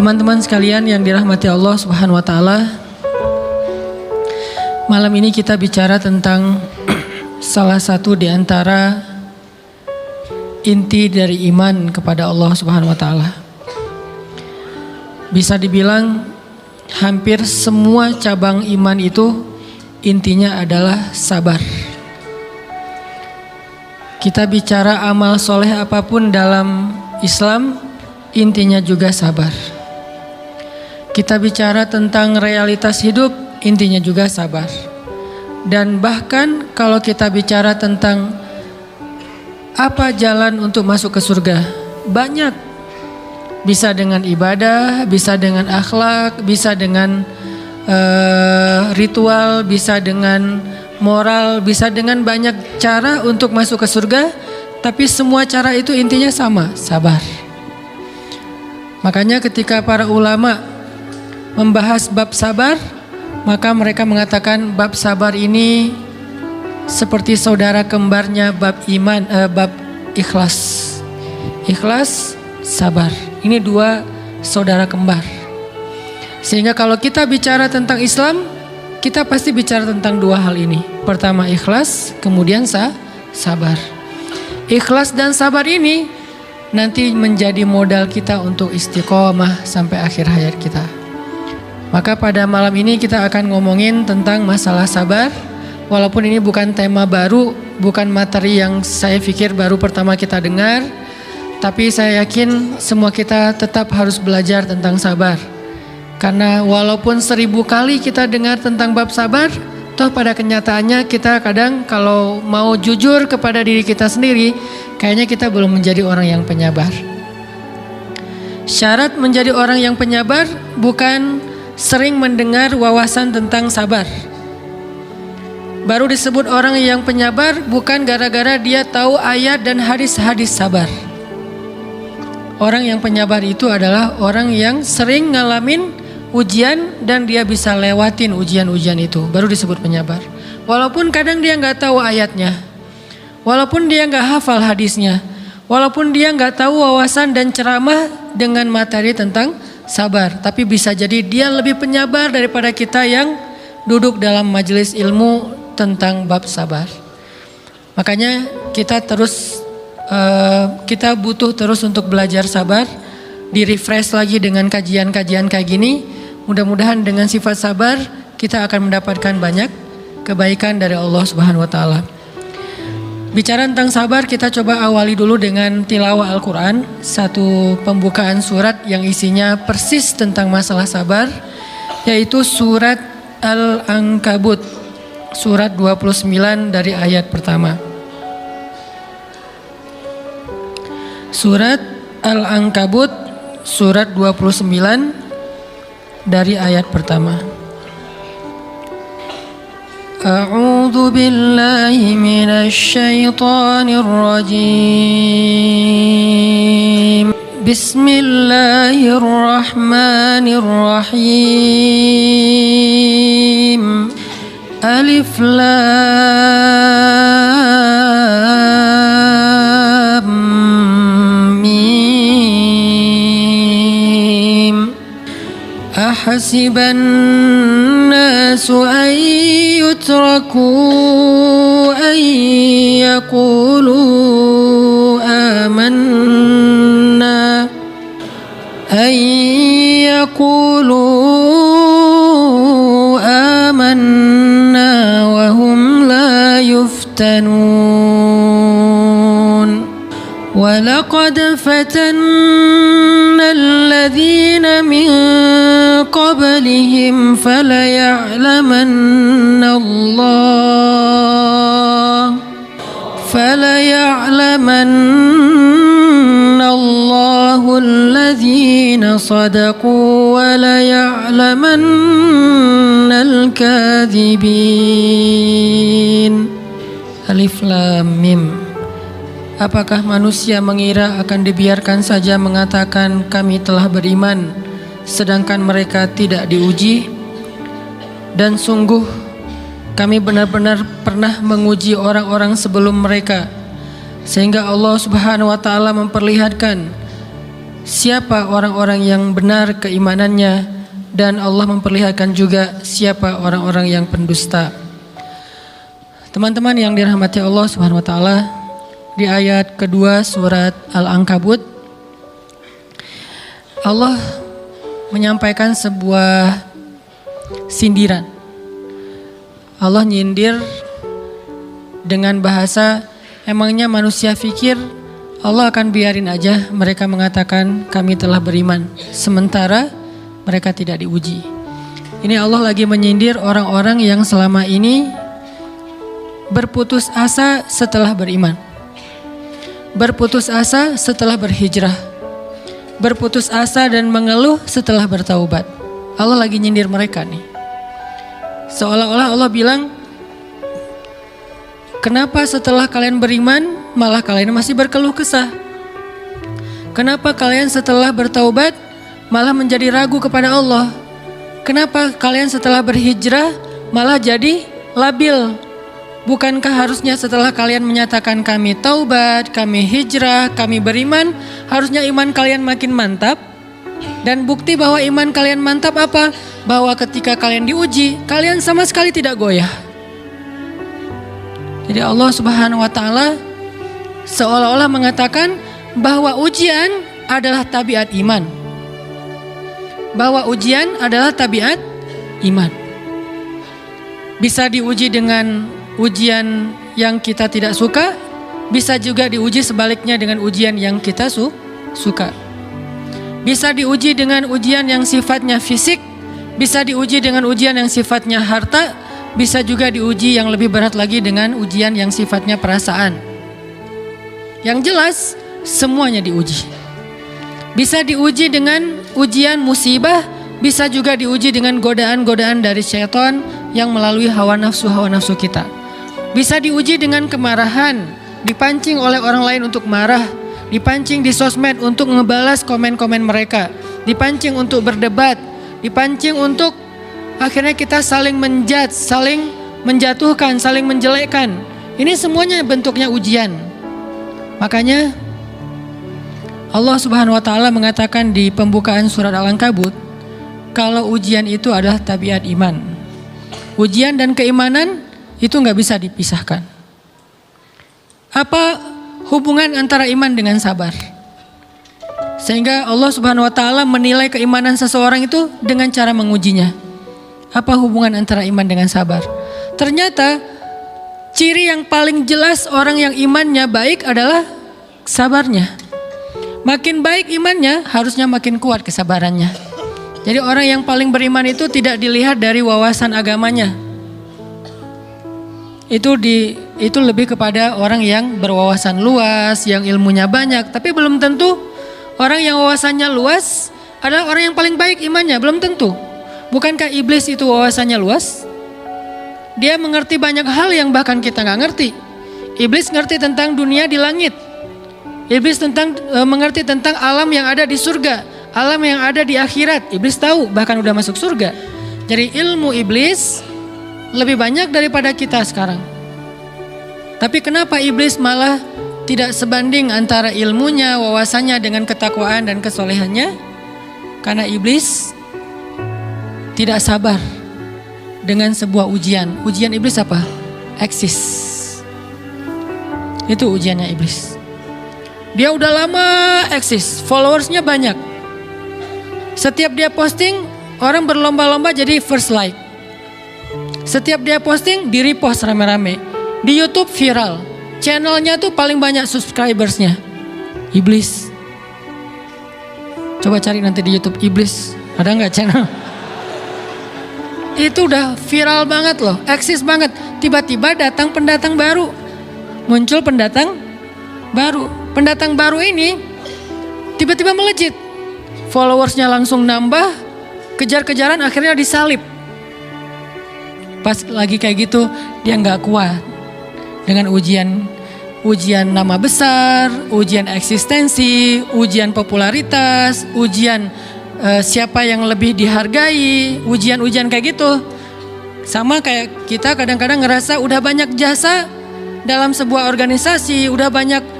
Teman-teman sekalian yang dirahmati Allah Subhanahu wa taala, malam ini kita bicara tentang salah satu di antara inti dari iman kepada Allah Subhanahu wa taala. Bisa dibilang hampir semua cabang iman itu intinya adalah sabar. Kita bicara amal soleh apapun dalam Islam, intinya juga sabar. Kita bicara tentang realitas hidup, intinya juga sabar. Dan bahkan kalau kita bicara tentang apa jalan untuk masuk ke surga, banyak. Bisa dengan ibadah, bisa dengan akhlak, bisa dengan ritual, bisa dengan moral, bisa dengan banyak cara untuk masuk ke surga. Tapi semua cara itu intinya sama, sabar. Makanya ketika para ulama membahas bab sabar, maka mereka mengatakan bab sabar ini seperti saudara kembarnya bab iman, bab ikhlas. Ikhlas, sabar. Ini dua saudara kembar. Sehingga kalau kita bicara tentang Islam, kita pasti bicara tentang dua hal ini. Pertama ikhlas, kemudian sabar. Ikhlas dan sabar ini nanti menjadi modal kita untuk istiqomah sampai akhir hayat kita. Maka pada malam ini kita akan ngomongin tentang masalah sabar. Walaupun ini bukan tema baru, bukan materi yang saya pikir baru pertama kita dengar, tapi saya yakin semua kita tetap harus belajar tentang sabar. Karena walaupun 1000 kali kita dengar tentang bab sabar, toh pada kenyataannya kita kadang kalau mau jujur kepada diri kita sendiri, kayaknya kita belum menjadi orang yang penyabar. Syarat menjadi orang yang penyabar bukan sering mendengar wawasan tentang sabar. Baru disebut orang yang penyabar bukan gara-gara dia tahu ayat dan hadis-hadis sabar. Orang yang penyabar itu adalah orang yang sering ngalamin ujian dan dia bisa lewatin ujian-ujian itu, baru disebut penyabar. Walaupun kadang dia nggak tahu ayatnya, walaupun dia nggak hafal hadisnya, walaupun dia nggak tahu wawasan dan ceramah dengan materi tentang sabar, tapi bisa jadi dia lebih penyabar daripada kita yang duduk dalam majelis ilmu tentang bab sabar. Makanya kita butuh terus untuk belajar sabar, di-refresh lagi dengan kajian-kajian kayak gini. Mudah-mudahan dengan sifat sabar kita akan mendapatkan banyak kebaikan dari Allah Subhanahu wa taala. Bicara tentang sabar, kita coba awali dulu dengan tilawah Al-Quran. Satu pembukaan surat yang isinya persis tentang masalah sabar, yaitu surat Al-Ankabut, surat 29 dari ayat pertama. Surat Al-Ankabut, surat 29 dari ayat pertama. A'udzu billahi minasy syaithanir rajim. Bismillahirrahmanirrahim. Alif lam mim. Ahasiban nasu يتركوا أن يقولوا آمنا وهم لا يفتنون ولقد فتنا الذين من قبلهم فليعلمن الله الذين صدقوا وليعلمن الكاذبين. Alif Lam Mim. Apakah manusia mengira akan dibiarkan saja mengatakan kami telah beriman, sedangkan mereka tidak diuji? Dan sungguh kami benar-benar pernah menguji orang-orang sebelum mereka, sehingga Allah Subhanahu wa taala memperlihatkan siapa orang-orang yang benar keimanannya, dan Allah memperlihatkan juga siapa orang-orang yang pendusta. Teman-teman yang dirahmati Allah Subhanahu wa taala, di ayat kedua surat Al-Ankabut Allah menyampaikan sebuah sindiran. Allah nyindir dengan bahasa, emangnya manusia pikir Allah akan biarin aja mereka mengatakan kami telah beriman, sementara mereka tidak diuji. Ini Allah lagi menyindir orang-orang yang selama ini berputus asa setelah beriman, berputus asa setelah berhijrah, berputus asa dan mengeluh setelah bertaubat. Allah lagi nyindir mereka nih. Seolah-olah Allah bilang, kenapa setelah kalian beriman malah kalian masih berkeluh kesah? Kenapa kalian setelah bertaubat malah menjadi ragu kepada Allah? Kenapa kalian setelah berhijrah malah jadi labil? Bukankah harusnya setelah kalian menyatakan kami taubat, kami hijrah, kami beriman, harusnya iman kalian makin mantap? Dan bukti bahwa iman kalian mantap apa? Bahwa ketika kalian diuji, kalian sama sekali tidak goyah. Jadi Allah Subhanahu wa taala seolah-olah mengatakan bahwa ujian adalah tabiat iman. Bahwa ujian adalah tabiat iman. Bisa diuji dengan ujian yang kita tidak suka, bisa juga diuji sebaliknya dengan ujian yang kita suka. Bisa diuji dengan ujian yang sifatnya fisik, bisa diuji dengan ujian yang sifatnya harta, bisa juga diuji yang lebih berat lagi dengan ujian yang sifatnya perasaan. Yang jelas semuanya diuji. Bisa diuji dengan ujian musibah, bisa juga diuji dengan godaan-godaan dari syaitan yang melalui hawa nafsu kita. Bisa diuji dengan kemarahan, dipancing oleh orang lain untuk marah, dipancing di sosmed untuk ngebalas komen-komen mereka, dipancing untuk berdebat, dipancing untuk akhirnya kita saling menjudge, saling menjatuhkan, saling menjelekkan. Ini semuanya bentuknya ujian. Makanya Allah Subhanahu wa taala mengatakan di pembukaan surat Al-Ankabut, kalau ujian itu adalah tabiat iman. Ujian dan keimanan itu nggak bisa dipisahkan. Apa hubungan antara iman dengan sabar? Sehingga Allah Subhanahu wa taala menilai keimanan seseorang itu dengan cara mengujinya. Apa hubungan antara iman dengan sabar? Ternyata ciri yang paling jelas orang yang imannya baik adalah sabarnya. Makin baik imannya, harusnya makin kuat kesabarannya. Jadi orang yang paling beriman itu tidak dilihat dari wawasan agamanya. Itu lebih kepada orang yang berwawasan luas, yang ilmunya banyak. Tapi belum tentu orang yang wawasannya luas adalah orang yang paling baik imannya, belum tentu. Bukankah iblis itu wawasannya luas? Dia mengerti banyak hal yang bahkan kita nggak ngerti. Iblis ngerti tentang dunia di langit. Iblis mengerti tentang alam yang ada di surga, alam yang ada di akhirat. Iblis tahu, bahkan udah masuk surga. Jadi ilmu iblis lebih banyak daripada kita sekarang. Tapi kenapa iblis malah tidak sebanding antara ilmunya, wawasannya dengan ketakwaan dan kesolehannya? Karena iblis tidak sabar dengan sebuah ujian. Ujian iblis apa? Eksis. Itu ujiannya iblis. Dia udah lama eksis, followersnya banyak. Setiap dia posting, orang berlomba-lomba jadi first like. Setiap dia posting, di repost rame-rame. Di YouTube viral. Channelnya tuh paling banyak subscribersnya. Iblis. Coba cari nanti di YouTube iblis. Ada nggak channel? Itu udah viral banget loh, eksis banget. Tiba-tiba datang pendatang baru. Muncul pendatang baru. Pendatang baru ini tiba-tiba melejit. Followersnya langsung nambah, kejar-kejaran akhirnya disalib. Pas lagi kayak gitu dia nggak kuat dengan ujian nama besar, ujian eksistensi, ujian popularitas, ujian siapa yang lebih dihargai, ujian-ujian kayak gitu. Sama kayak kita kadang-kadang ngerasa udah banyak jasa dalam sebuah organisasi, udah banyak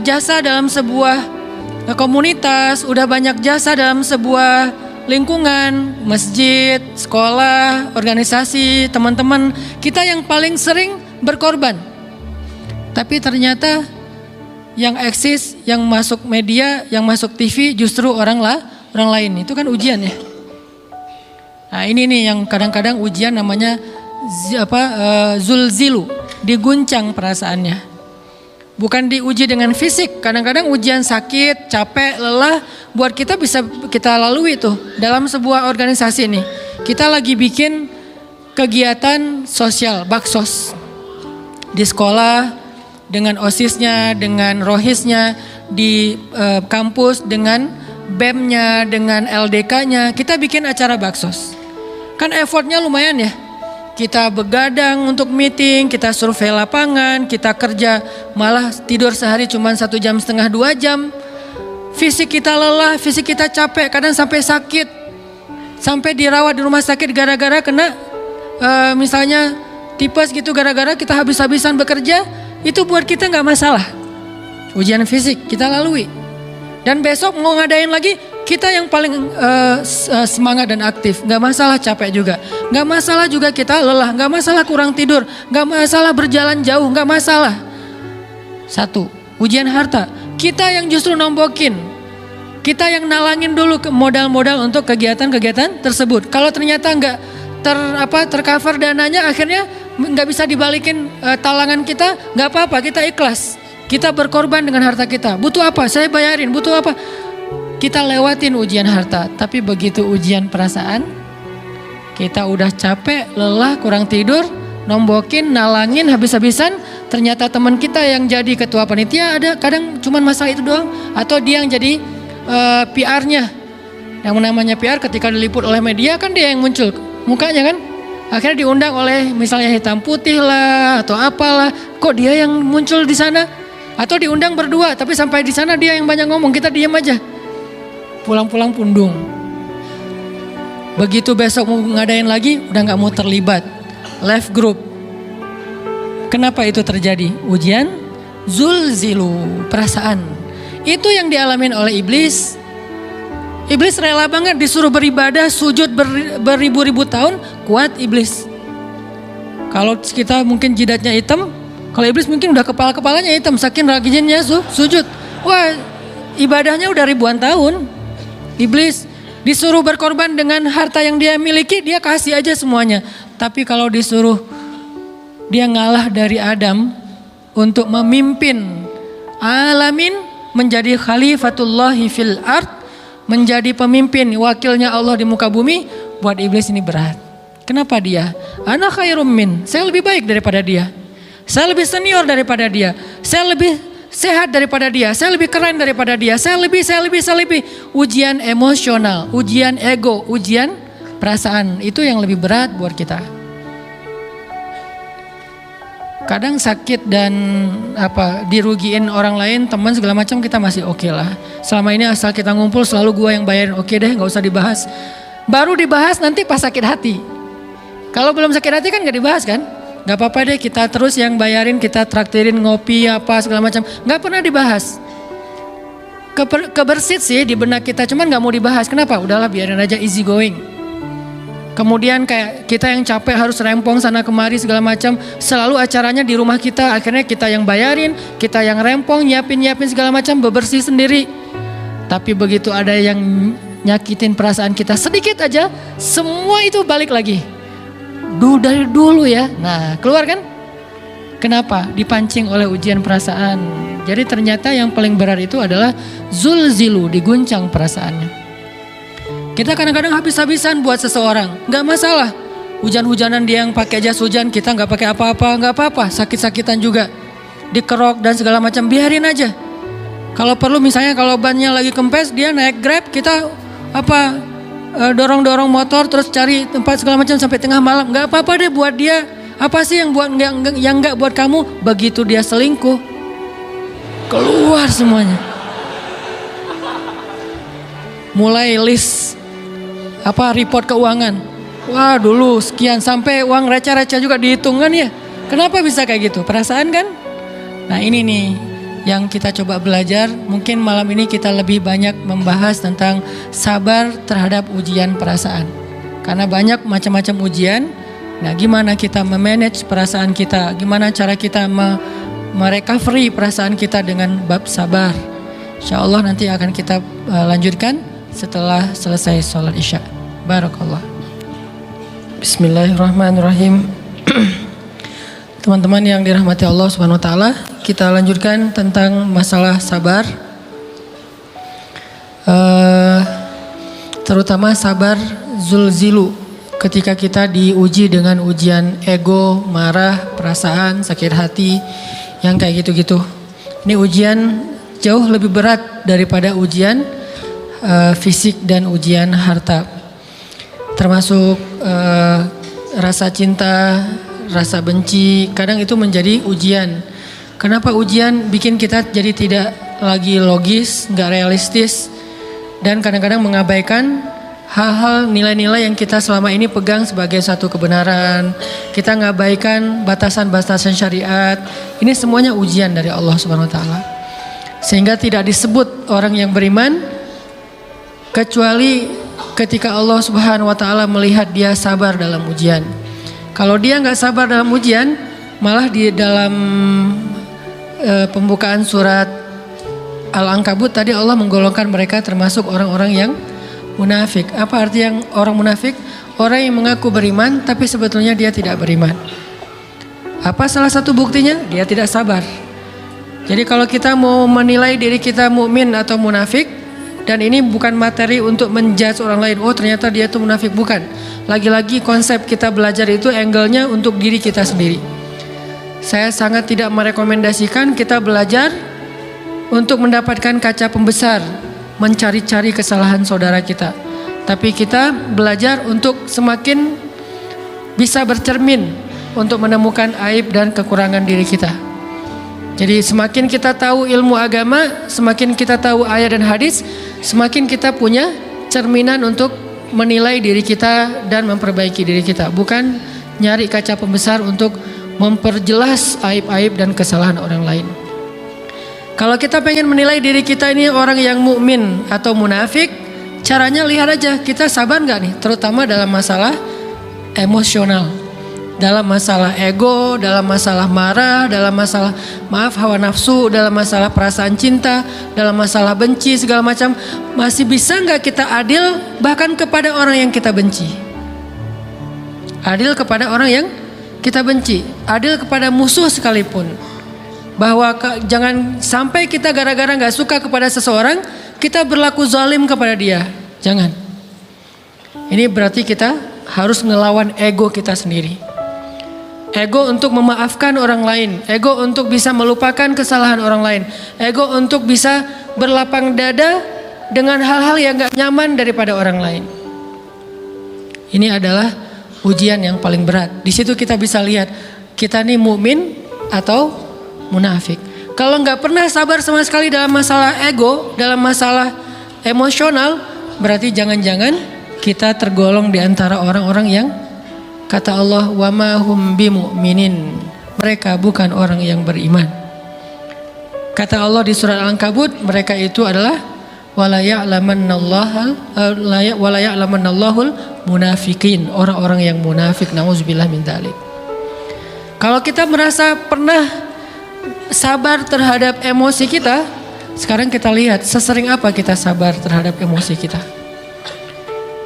jasa dalam sebuah komunitas, udah banyak jasa dalam sebuah lingkungan, masjid, sekolah, organisasi, teman-teman. Kita yang paling sering berkorban. Tapi ternyata yang eksis, yang masuk media, yang masuk TV justru orang lain. Itu kan ujian ya. Nah ini nih yang kadang-kadang ujian namanya zulzilu, diguncang perasaannya. Bukan diuji dengan fisik, kadang-kadang ujian sakit, capek, lelah, buat kita bisa kita lalui tuh dalam sebuah organisasi nih. Kita lagi bikin kegiatan sosial, baksos di sekolah, dengan OSIS-nya, dengan ROHIS-nya, di kampus, dengan BEM-nya, dengan LDK-nya, kita bikin acara baksos. Kan effortnya lumayan ya. Kita begadang untuk meeting, kita survei lapangan, kita kerja malah tidur sehari cuma 1,5 jam, 2 jam. Fisik kita lelah, fisik kita capek, kadang sampai sakit. Sampai dirawat di rumah sakit gara-gara kena misalnya tipes gitu, gara-gara kita habis-habisan bekerja. Itu buat kita gak masalah. Ujian fisik kita lalui. Dan besok mau ngadain lagi, kita yang paling semangat dan aktif. Gak masalah capek juga. Gak masalah juga kita lelah. Gak masalah kurang tidur. Gak masalah berjalan jauh. Gak masalah. 1. Ujian harta. Kita yang justru nombokin. Kita yang nalangin dulu modal-modal untuk kegiatan-kegiatan tersebut. Kalau ternyata gak tercover dananya, akhirnya gak bisa dibalikin talangan kita. Gak apa-apa, kita ikhlas. Kita berkorban dengan harta kita. Butuh apa? Saya bayarin. Butuh apa? Kita lewatin ujian harta. Tapi begitu ujian perasaan, kita udah capek, lelah, kurang tidur, nombokin, nalangin habis-habisan. Ternyata teman kita yang jadi ketua panitia ada kadang cuman masalah itu doang. Atau dia yang jadi PR-nya. Yang namanya PR ketika diliput oleh media kan dia yang muncul mukanya kan. Akhirnya diundang oleh misalnya hitam putih lah atau apalah. Kok dia yang muncul di sana? Atau diundang berdua, tapi sampai di sana dia yang banyak ngomong, kita diam aja. Pulang-pulang pundung. Begitu besok mau ngadain lagi, udah gak mau terlibat. Left group. Kenapa itu terjadi? Ujian zulzilu, perasaan. Itu yang dialamin oleh iblis. Iblis rela banget disuruh beribadah, sujud beribu-ribu tahun, kuat iblis. Kalau kita mungkin jidatnya hitam, kalau iblis mungkin udah kepala-kepalanya hitam, saking rajinnya sujud. Wah, ibadahnya udah ribuan tahun. Iblis disuruh berkorban dengan harta yang dia miliki, dia kasih aja semuanya. Tapi kalau disuruh dia ngalah dari Adam untuk memimpin alamin, menjadi khalifatullahi fil ard, menjadi pemimpin wakilnya Allah di muka bumi, buat iblis ini berat. Kenapa dia? Ana khairum min, saya lebih baik daripada dia. Saya lebih senior daripada dia. Saya lebih sehat daripada dia. Saya lebih keren daripada dia. Saya lebih. Ujian emosional, ujian ego, ujian perasaan. Itu yang lebih berat buat kita. Kadang sakit dan dirugiin orang lain, teman segala macam kita masih oke lah. Selama ini asal kita ngumpul selalu gua yang bayarin. Oke deh, gak usah dibahas. Baru dibahas nanti pas sakit hati. Kalau belum sakit hati kan gak dibahas kan? Gak apa-apa deh, kita terus yang bayarin, kita traktirin ngopi apa segala macam. Gak pernah dibahas. Kebersit sih di benak kita, cuman gak mau dibahas. Kenapa? Udahlah biarin aja, easy going. Kemudian kayak kita yang capek harus rempong sana kemari segala macam. Selalu acaranya di rumah kita, akhirnya kita yang bayarin, kita yang rempong, nyiapin segala macam, bebersih sendiri. Tapi begitu ada yang nyakitin perasaan kita sedikit aja, semua itu balik lagi. Dari dulu ya. Nah, keluar kan? Kenapa? Dipancing oleh ujian perasaan. Jadi ternyata yang paling berat itu adalah zulzilu, diguncang perasaannya. Kita kadang-kadang habis-habisan buat seseorang, nggak masalah. Hujan-hujanan dia yang pakai jas hujan, kita nggak pakai apa-apa, nggak apa-apa. Sakit-sakitan juga, dikerok dan segala macam, biarin aja. Kalau perlu misalnya kalau bannya lagi kempes, dia naik Grab, kita dorong-dorong motor terus cari tempat segala macam sampai tengah malam. Nggak apa-apa deh buat dia. Apa sih yang nggak buat kamu? Begitu dia selingkuh, keluar semuanya. Mulai list report keuangan. Wah dulu sekian, sampai uang receh-receh juga dihitung kan ya. Kenapa bisa kayak gitu? Perasaan kan? Nah ini nih yang kita coba belajar. Mungkin malam ini kita lebih banyak membahas tentang sabar terhadap ujian perasaan. Karena banyak macam-macam ujian. Nah, gimana kita memanage perasaan kita? Gimana cara kita merecovery perasaan kita dengan bab sabar? Insya Allah nanti akan kita lanjutkan setelah selesai sholat isya. Barakallah. Bismillahirrahmanirrahim. Teman-teman yang dirahmati Allah Subhanahu wa taala, kita lanjutkan tentang masalah sabar. Terutama sabar zulzilu, ketika kita diuji dengan ujian ego, marah, perasaan, sakit hati, yang kayak gitu-gitu. Ini ujian jauh lebih berat daripada ujian fisik dan ujian harta. Termasuk rasa cinta, rasa benci, kadang itu menjadi ujian. Kenapa ujian bikin kita jadi tidak lagi logis, nggak realistis, dan kadang-kadang mengabaikan hal-hal nilai-nilai yang kita selama ini pegang sebagai satu kebenaran. Kita ngabaikan batasan-batasan syariat. Ini semuanya ujian dari Allah Subhanahu wa taala. Sehingga tidak disebut orang yang beriman kecuali ketika Allah Subhanahu wa taala melihat dia sabar dalam ujian. Kalau dia nggak sabar dalam ujian, malah di dalam pembukaan surat Al-Ankabut tadi Allah menggolongkan mereka termasuk orang-orang yang munafik. Apa arti yang orang munafik? Orang yang mengaku beriman tapi sebetulnya dia tidak beriman. Apa salah satu buktinya? Dia tidak sabar. Jadi kalau kita mau menilai diri kita mukmin atau munafik, dan ini bukan materi untuk menjudge orang lain. Oh ternyata dia itu munafik, bukan. Lagi-lagi konsep kita belajar itu angle-nya untuk diri kita sendiri. Saya sangat tidak merekomendasikan kita belajar untuk mendapatkan kaca pembesar, mencari-cari kesalahan saudara kita. Tapi kita belajar untuk semakin bisa bercermin untuk menemukan aib dan kekurangan diri kita. Jadi semakin kita tahu ilmu agama, semakin kita tahu ayat dan hadis, semakin kita punya cerminan untuk menilai diri kita dan memperbaiki diri kita. Bukan nyari kaca pembesar untuk memperjelas aib-aib dan kesalahan orang lain. Kalau kita pengen menilai diri kita ini orang yang mukmin atau munafik, caranya lihat aja kita sabar nggak nih, terutama dalam masalah emosional. Dalam masalah ego, dalam masalah marah, dalam masalah hawa nafsu, dalam masalah perasaan cinta, dalam masalah benci, segala macam. Masih bisa nggak kita adil bahkan kepada orang yang kita benci? Adil kepada orang yang kita benci, adil kepada musuh sekalipun. Bahwa jangan sampai kita gara-gara nggak suka kepada seseorang, kita berlaku zalim kepada dia. Jangan. Ini berarti kita harus ngelawan ego kita sendiri. Ego untuk memaafkan orang lain, ego untuk bisa melupakan kesalahan orang lain, ego untuk bisa berlapang dada dengan hal-hal yang gak nyaman daripada orang lain. Ini adalah ujian yang paling berat. Di situ kita bisa lihat kita nih mukmin atau munafik. Kalau gak pernah sabar sama sekali dalam masalah ego, dalam masalah emosional, berarti jangan-jangan kita tergolong di antara orang-orang yang kata Allah, wa ma hum bimu'minin. Mereka bukan orang yang beriman. Kata Allah di surat Al-Ankabut, mereka itu adalah wala ya'lamannallahul munafiqin, orang-orang yang munafik. Nauzubillah min dzalik. Kalau kita merasa pernah sabar terhadap emosi kita, sekarang kita lihat sesering apa kita sabar terhadap emosi kita.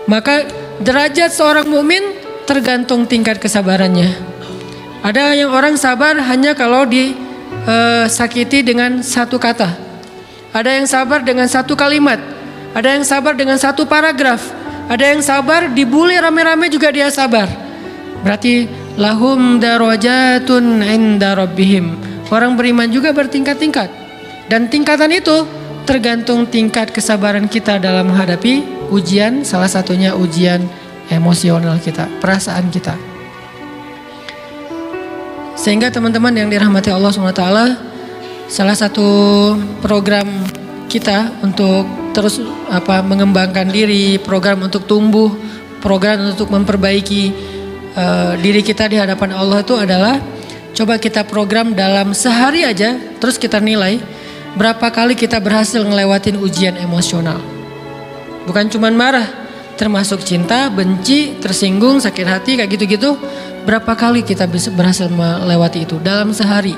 Maka derajat seorang mukmin tergantung tingkat kesabarannya. Ada yang orang sabar hanya kalau disakiti dengan satu kata. Ada yang sabar dengan satu kalimat. Ada yang sabar dengan satu paragraf. Ada yang sabar dibully rame-rame juga dia sabar. Berarti lahum darajatun inda rabbihim. Orang beriman juga bertingkat-tingkat. Dan tingkatan itu tergantung tingkat kesabaran kita dalam menghadapi ujian. Salah satunya ujian emosional kita, perasaan kita. Sehingga teman-teman yang dirahmati Allah SWT, salah satu program kita untuk terus mengembangkan diri, program untuk tumbuh, program untuk memperbaiki diri kita di hadapan Allah itu adalah coba kita program dalam sehari aja, terus kita nilai Berapa kali kita berhasil ngelewatin ujian emosional? Bukan cuman marah, termasuk cinta, benci, tersinggung, sakit hati, kayak gitu-gitu. Berapa kali kita bisa berhasil melewati itu dalam sehari?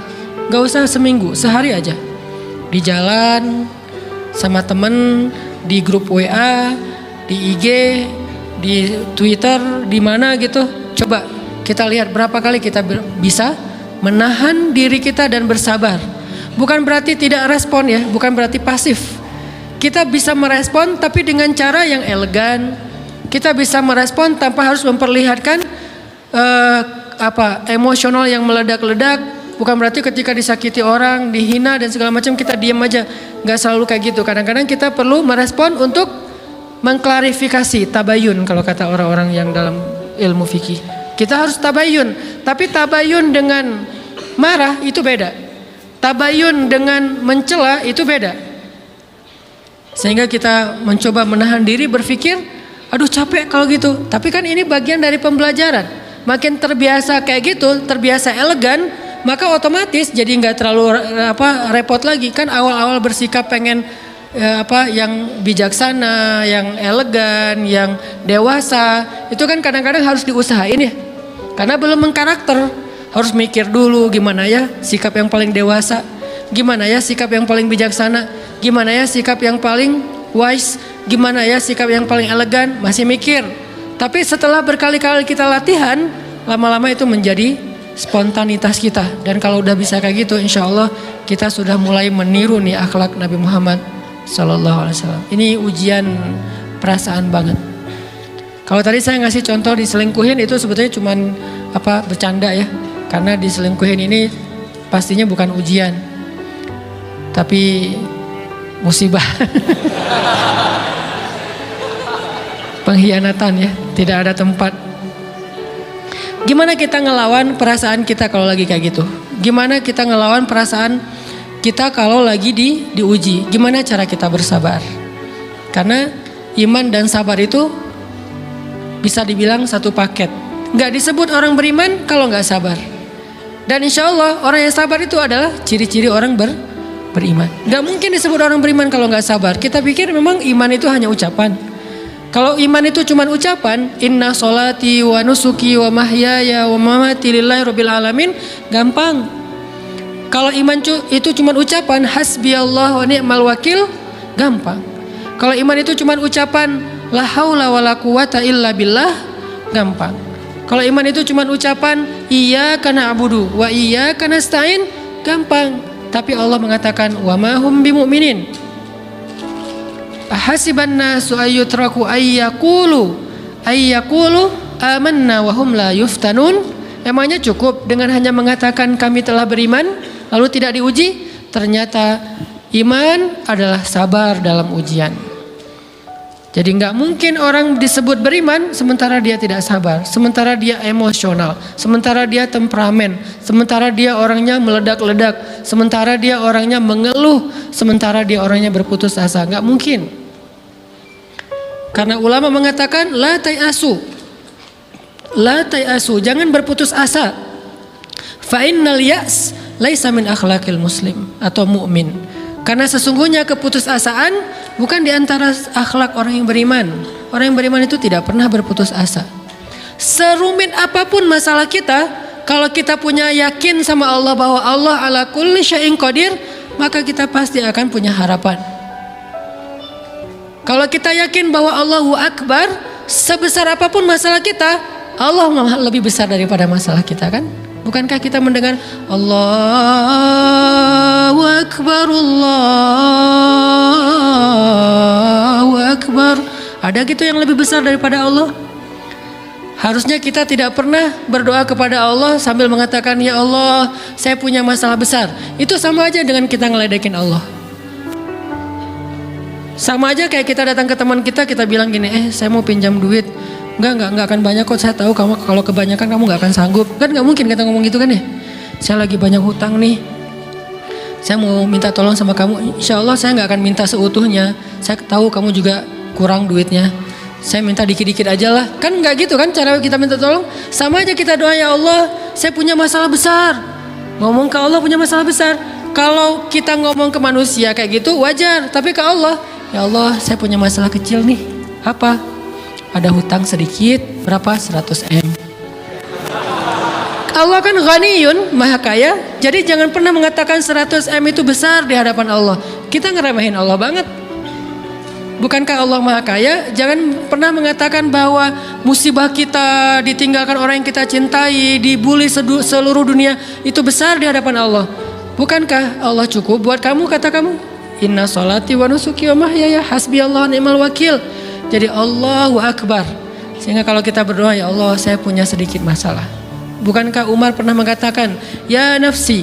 Gak usah seminggu, sehari aja. Di jalan, sama temen, di grup WA, di IG, di Twitter, di mana gitu. Coba kita lihat berapa kali kita bisa menahan diri kita dan bersabar. Bukan berarti tidak respon ya, bukan berarti pasif. Kita bisa merespon tapi dengan cara yang elegan. Kita bisa merespon tanpa harus memperlihatkan emosional yang meledak-ledak. Bukan berarti ketika disakiti orang, dihina dan segala macam kita diam aja. Gak selalu kayak gitu. Kadang-kadang kita perlu merespon untuk mengklarifikasi, tabayun kalau kata orang-orang yang dalam ilmu fikih. Kita harus tabayun. Tapi tabayun dengan marah itu beda. Tabayun dengan mencela itu beda. Sehingga kita mencoba menahan diri berpikir, aduh capek kalau gitu. Tapi kan ini bagian dari pembelajaran. Makin terbiasa kayak gitu, terbiasa elegan, maka otomatis jadi nggak terlalu repot lagi. Kan awal-awal bersikap pengen yang bijaksana, yang elegan, yang dewasa, itu kan kadang-kadang harus diusahain ya. Karena belum mengkarakter. Harus mikir dulu gimana ya sikap yang paling dewasa, gimana ya sikap yang paling bijaksana, gimana ya sikap yang paling wise, gimana ya sikap yang paling elegan, masih mikir. Tapi setelah berkali-kali kita latihan, lama-lama itu menjadi spontanitas kita. Dan kalau udah bisa kayak gitu, insya Allah kita sudah mulai meniru nih akhlak Nabi Muhammad SAW. Ini ujian perasaan banget. Kalau tadi saya ngasih contoh diselingkuhin itu sebetulnya cuman bercanda ya. Karena diselingkuhin ini pastinya bukan ujian, tapi musibah. Pengkhianatan ya, tidak ada tempat. Gimana kita ngelawan perasaan kita kalau lagi kayak gitu? Gimana kita ngelawan perasaan kita kalau lagi diuji? Gimana cara kita bersabar? Karena iman dan sabar itu bisa dibilang satu paket. Gak disebut orang beriman kalau gak sabar. Dan insya Allah orang yang sabar itu adalah ciri-ciri orang beriman. Gak mungkin disebut orang beriman kalau gak sabar. Kita pikir memang iman itu hanya ucapan. Kalau iman itu cuma ucapan, inna sholati wa nusuki wa mahyaya wa mamati lillahi rabbil alamin, gampang. Kalau iman itu cuma ucapan, hasbiyallah wa ni'mal wakil, gampang. Kalau iman itu cuma ucapan, la haula wa la quwata illa billah, gampang. Kalau iman itu cuma ucapan iyyaka na'budu wa iyyaka nasta'in, gampang. Tapi Allah mengatakan wa ma hum bimu'minin. Ahasiban nasu ayyutraku ayyaqulu amanna wa hum la yuftanun. Emangnya cukup dengan hanya mengatakan kami telah beriman lalu tidak diuji? Ternyata iman adalah sabar dalam ujian. Jadi nggak mungkin orang disebut beriman sementara dia tidak sabar, sementara dia emosional, sementara dia temperamen, sementara dia orangnya meledak-ledak, sementara dia orangnya mengeluh, sementara dia orangnya berputus asa. Nggak mungkin. Karena ulama mengatakan la tayasu, jangan berputus asa. Fa innal ya's laisa min akhlaqil muslim atau mu'min. Karena sesungguhnya keputusasaan bukan di antara akhlak orang yang beriman. Orang yang beriman itu tidak pernah berputus asa. Serumit apapun masalah kita, kalau kita punya yakin sama Allah bahwa Allah ala kulli syai'in qadir, maka kita pasti akan punya harapan. Kalau kita yakin bahwa Allahu Akbar, sebesar apapun masalah kita, Allah lebih besar daripada masalah kita, kan? Bukankah kita mendengar Allahu Akbar, Allahu Akbar? Ada gitu yang lebih besar daripada Allah? Harusnya kita tidak pernah berdoa kepada Allah sambil mengatakan ya Allah, saya punya masalah besar. Itu sama aja dengan kita ngeledekin Allah. Sama aja kayak kita datang ke teman kita bilang gini, saya mau pinjam duit. Enggak akan banyak kok, saya tahu kamu kalau kebanyakan kamu enggak akan sanggup. Kan enggak mungkin kita ngomong gitu kan ya. Saya lagi banyak hutang nih, saya mau minta tolong sama kamu. Insya Allah saya enggak akan minta seutuhnya. Saya tahu kamu juga kurang duitnya, saya minta dikit-dikit aja lah. Kan enggak gitu kan cara kita minta tolong. Sama aja kita doa, ya Allah saya punya masalah besar. Ngomong ke Allah punya masalah besar. Kalau kita ngomong ke manusia kayak gitu wajar, tapi ke Allah, ya Allah saya punya masalah kecil nih. Apa? Ada hutang sedikit, berapa? 100 M. Allah kan ghaniyun, maha kaya. Jadi jangan pernah mengatakan 100 M itu besar di hadapan Allah. Kita ngeremehin Allah banget. Bukankah Allah maha kaya? Jangan pernah mengatakan bahwa musibah kita, ditinggalkan orang yang kita cintai, dibully seluruh dunia, itu besar di hadapan Allah. Bukankah Allah cukup buat kamu, kata kamu? Inna sholati wa nusuki wa mahyaya hasbi Allah ni'mal wakil. Jadi Allahu Akbar. Sehingga kalau kita berdoa, ya Allah saya punya sedikit masalah. Bukankah Umar pernah mengatakan, ya nafsi,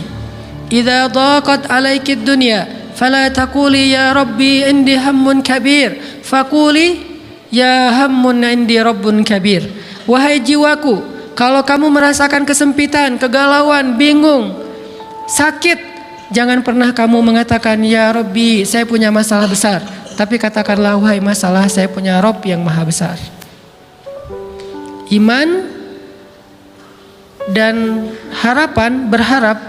idza dhaqat alaikid dunya, fala taquli ya rabbi indi hammun kabir, faquli ya hammun indi rabbun kabir. Wahai jiwaku, kalau kamu merasakan kesempitan, kegalauan, bingung, sakit, jangan pernah kamu mengatakan ya Rabbi saya punya masalah besar, tapi katakanlah wahai masalah saya punya Rabb yang maha besar. Iman dan harapan, berharap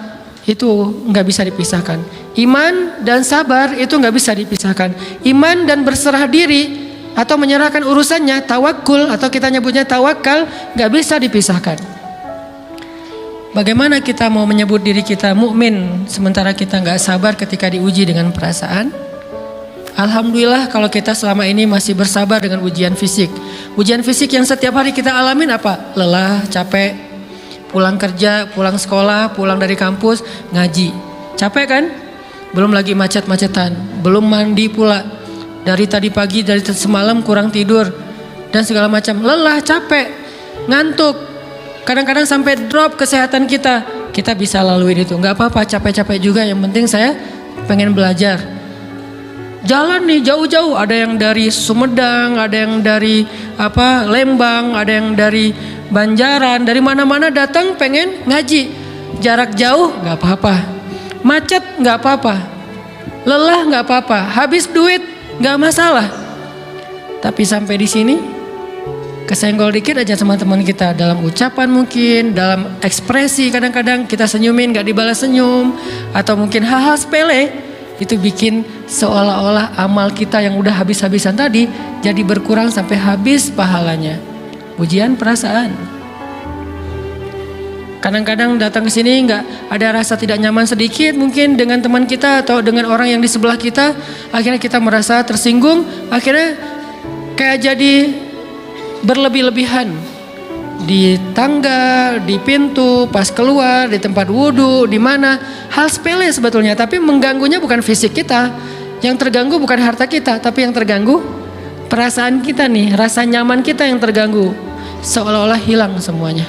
itu nggak bisa dipisahkan. Iman dan sabar itu nggak bisa dipisahkan. Iman dan berserah diri atau menyerahkan urusannya, tawakul atau kita nyebutnya tawakal, nggak bisa dipisahkan. Bagaimana kita mau menyebut diri kita mukmin sementara kita nggak sabar ketika diuji dengan perasaan? Alhamdulillah kalau kita selama ini masih bersabar dengan ujian fisik. Ujian fisik yang setiap hari kita alamin apa? Lelah, capek, pulang kerja, pulang sekolah, pulang dari kampus, ngaji. Capek kan? Belum lagi macet-macetan, belum mandi pula. Dari tadi pagi, dari semalam kurang tidur dan segala macam. Lelah, capek, ngantuk. Kadang-kadang sampai drop kesehatan kita. Kita bisa lalui itu. Nggak apa-apa, capek-capek juga. Yang penting saya pengen belajar. Jalan nih jauh-jauh. Ada yang dari Sumedang, ada yang dari Lembang, ada yang dari Banjaran. Dari mana-mana datang pengen ngaji. Jarak jauh nggak apa-apa. Macet nggak apa-apa. Lelah nggak apa-apa. Habis duit nggak masalah. Tapi sampai di sini kesenggol dikit aja sama teman kita, dalam ucapan mungkin, dalam ekspresi, kadang-kadang kita senyumin gak dibalas senyum, atau mungkin hal-hal sepele, itu bikin seolah-olah amal kita yang udah habis-habisan tadi jadi berkurang sampai habis pahalanya. Ujian perasaan. Kadang-kadang datang ke sini nggak ada rasa tidak nyaman sedikit mungkin dengan teman kita atau dengan orang yang di sebelah kita, akhirnya kita merasa tersinggung, akhirnya kayak jadi berlebih-lebihan di tangga, di pintu, pas keluar, di tempat wudhu, di mana, hal sepele sebetulnya, tapi mengganggunya bukan fisik kita, yang terganggu bukan harta kita, tapi yang terganggu perasaan kita nih, rasa nyaman kita yang terganggu, seolah-olah hilang semuanya.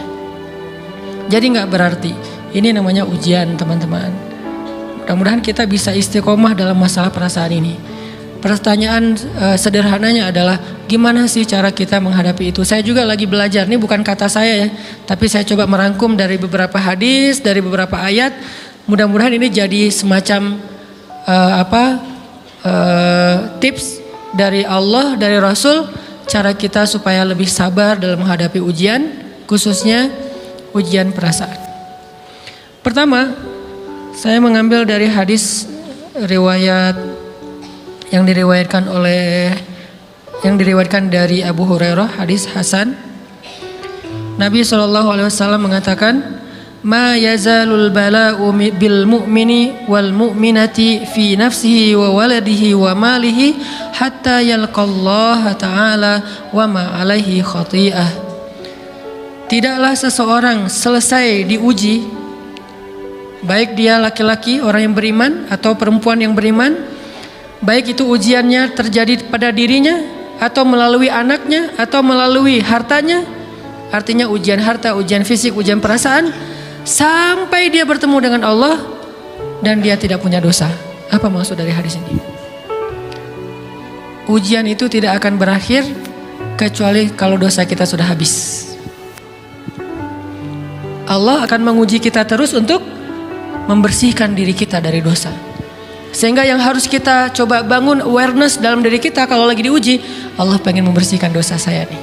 Jadi nggak berarti, ini namanya ujian teman-teman. Mudah-mudahan kita bisa istiqomah dalam masalah perasaan ini. Pertanyaan sederhananya adalah gimana sih cara kita menghadapi itu? Saya juga lagi belajar, ini bukan kata saya ya, tapi saya coba merangkum dari beberapa hadis, dari beberapa ayat. Mudah-mudahan ini jadi semacam tips dari Allah, dari Rasul, cara kita supaya lebih sabar dalam menghadapi ujian, khususnya ujian perasaan. Pertama, saya mengambil dari hadis riwayat yang diriwayatkan dari Abu Hurairah, hadis Hasan. Nabi SAW mengatakan, "Ma yazalul bala'u bil mu'mini wal mu'minati fi nafsihi wa waladihi wa malihi hatta yalqallaha ta'ala wa ma alaihi khati'ah." Tidaklah seseorang selesai diuji, baik dia laki-laki orang yang beriman atau perempuan yang beriman, baik itu ujiannya terjadi pada dirinya atau melalui anaknya atau melalui hartanya, artinya ujian harta, ujian fisik, ujian perasaan, sampai dia bertemu dengan Allah dan dia tidak punya dosa. Apa maksud dari hadis ini? Ujian itu tidak akan berakhir kecuali kalau dosa kita sudah habis. Allah akan menguji kita terus untuk membersihkan diri kita dari dosa. Sehingga yang harus kita coba bangun awareness dalam diri kita kalau lagi diuji, Allah pengen membersihkan dosa saya nih.